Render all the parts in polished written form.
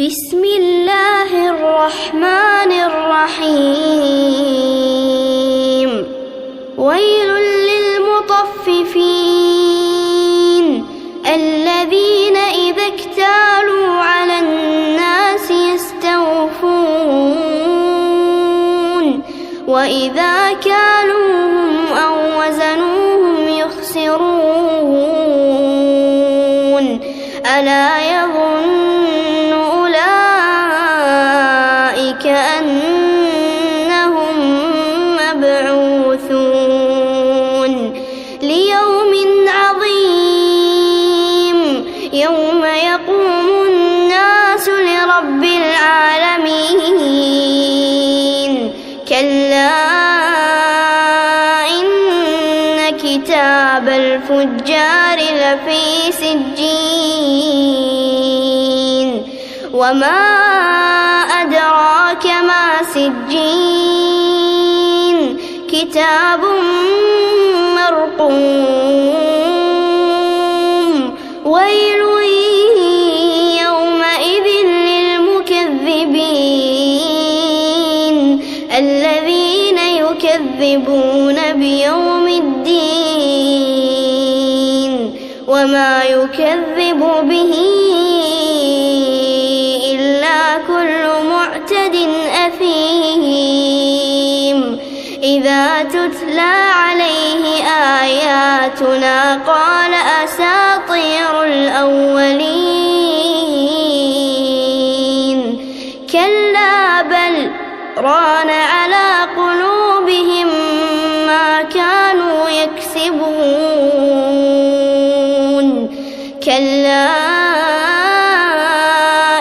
بسم الله الرحمن الرحيم ويل للمطففين الذين إذا اكتالوا على الناس يستوفون وإذا كالوهم أو وزنوهم يخسرون ألا يظن أولئك أنهم مبعوثون ليوم عظيم يوم يقوم الناس لرب العالمين كلا إن كتاب الفجار لفي سجين وما أدراك ما سجين كتاب مرقوم ويل يومئذ للمكذبين الذين يكذبون بيوم الدين وما يكذب به إلا كل معتد أثيم إذا تتلى عليه آياتنا قال أساطير الأولين كلا بل ران على قلوبهم ما كانوا يكسبون كلا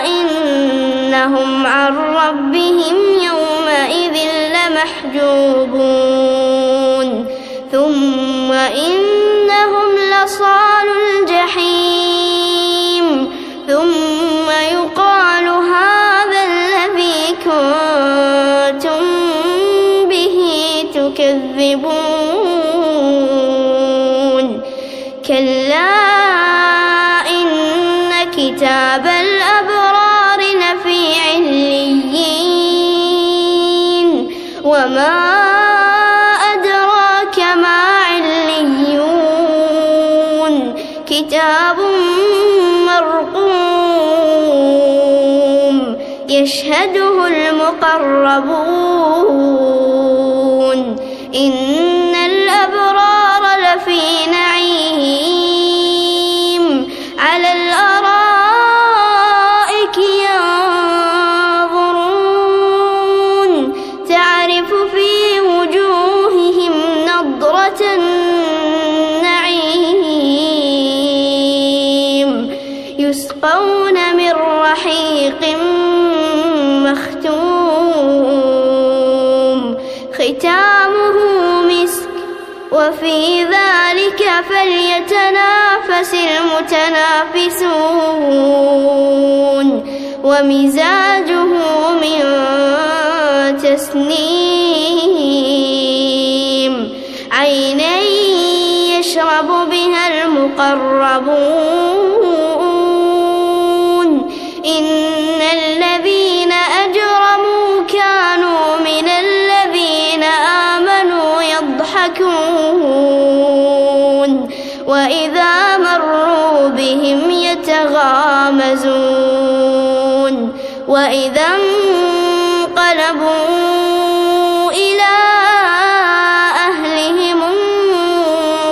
إنهم عن ربهم يومئذ لمحجوبون ثم إنهم لصال الجحيم ثم يقال هذا الذي كنتم به تكذبون كلا إن كتاب الأبرار لفي عليين وما أدراك ما عليون كتاب مرقوم يشهده المقربون إن الأبرار لفي نعيم على الأرائك ينظرون تعرف في وجوههم نضرة النعيم يسقون من رحيق مختوم ختامه مسك وفي ذلك فليتنافس المتنافسون ومزاجه من تسنيم عينا يشرب بها المقربون إن الذين أجرموا كانوا من الذين آمنوا يضحكون وإذا مروا بهم يتغامزون وإذا انقلبوا إلى أهلهم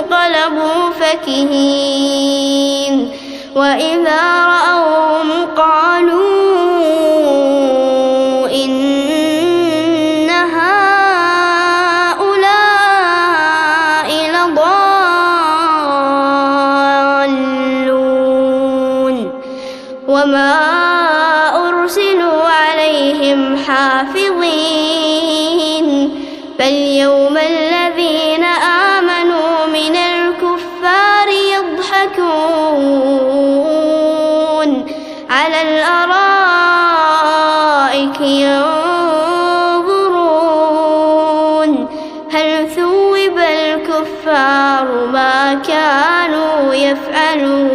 انقلبوا فكهين وإذا رأوهم قالوا إن هؤلاء لضالون وما أرسلوا عليهم حافظين فاليوم الذين آمنوا من الكفار يضحكون على الأرائك ينظرون هل ثوب الكفار ما كانوا يفعلون